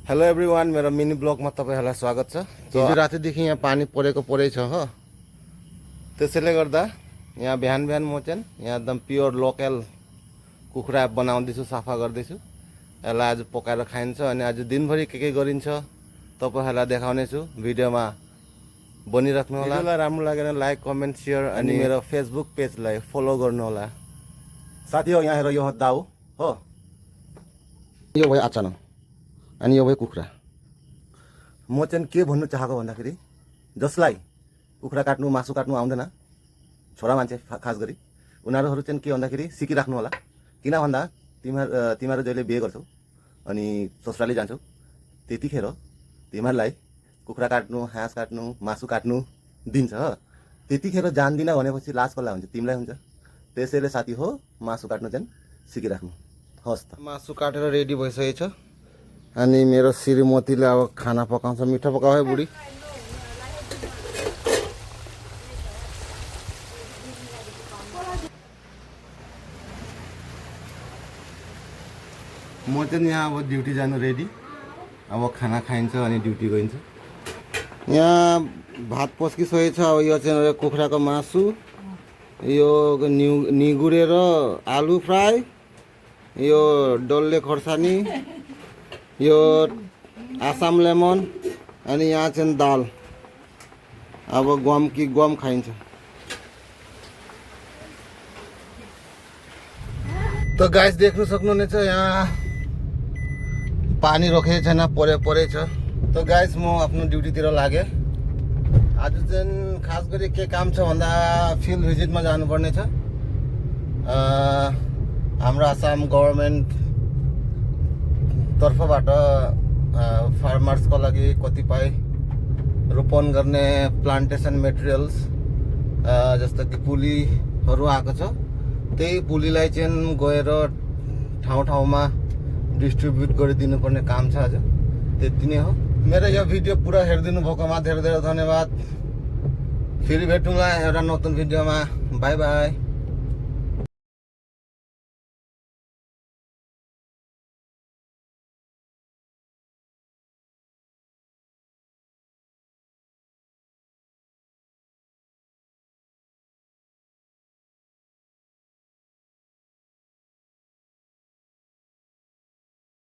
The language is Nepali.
हेलो एभ्रिवान, मेरो मिनी ब्लगमा तपाईहरुलाई स्वागत छ। हिजो रातिदेखि यहाँ पानी परै छ हो। त्यसैले गर्दा यहाँ बिहान बिहान म चाहिँ यहाँ एकदम प्योर लोकल कुखुरा बनाउँदैछु, सफा गर्दैछु। यसलाई आज पकाएर खाइन्छ अनि आज दिनभरि के गरिन्छ तपाईहरुलाई देखाउने छु। भिडियोमा बनिराख्नु होला। भिडियोलाई राम्रो लागेन लाइक, कमेन्ट, शेयर अनि मेरो फेसबुक पेजलाई फलो गर्नु होला। साथी हो यहाँ हेर, यो दाउ हो, यो भयो अचानक अनि यो भयो कुखुरा। म चाहिँ के भन्नु चाहेको भन्दाखेरि जसलाई कुखुरा काट्नु, मासु काट्नु आउँदैन, छोरा मान्छे खास गरी उनीहरू चाहिँ के भन्दाखेरि सिकिराख्नु होला। किन भन्दा तिमीहरू जहिले बिहे गर्छौ अनि ससुराली जान्छौ त्यतिखेर तिमीहरूलाई कुखुरा काट्नु, हाँस काट्नु, मासु काट्नु दिन्छ। त्यतिखेर जान्दिन भनेपछि लाज कसलाई हुन्छ? तिमीलाई हुन्छ। त्यसैले साथी हो, मासु काट्नु चाहिँ सिकिराख्नु। हस् त, मासु काटेर रेडी भइसकेछ अनि मेरो श्रीमतीले अब खाना पकाउँछ। मिठो पकाऊ है बुढी। म चाहिँ यहाँ अब ड्युटी जानु रेडी। अब खाना खाइन्छ अनि ड्युटी गइन्छ। यहाँ भात पस्किसकेछ। अब यो चाहिँ कुखुराको मासु, यो निगुरेर आलु फ्राई, यो डल्ले खोर्सानी, यो आसाम लेमन अनि यहाँ चाहिँ दाल। अब गम खाइन्छ। तो गाइस देख्नु सक्नुहुनेछ यहाँ पानी रोकेको छैन, परै छ। तो गाइस म आफ्नो ड्युटीतिर लागे। आज चाहिँ खास गरी के काम छ भन्दा फिल्ड भिजिटमा जानुपर्ने छ। हाम्रो आसाम गभर्नमेन्ट तर्फबाट फार्मर्सको लागि कतिपय रोपन गर्ने प्लान्टेसन मेटेरियल्स जस्तो कि पुलीहरू आएको छ। त्यही पुलीलाई चाहिँ गएर ठाउँ ठाउँमा डिस्ट्रिब्युट गरिदिनु पर्ने काम छ। आज त्यति नै हो। मेरो यो भिडियो पुरा हेरिदिनु भएकोमा धेरै धेरै धन्यवाद। फेरि भेटौँला एउटा नতুन भिडियोमा। By by.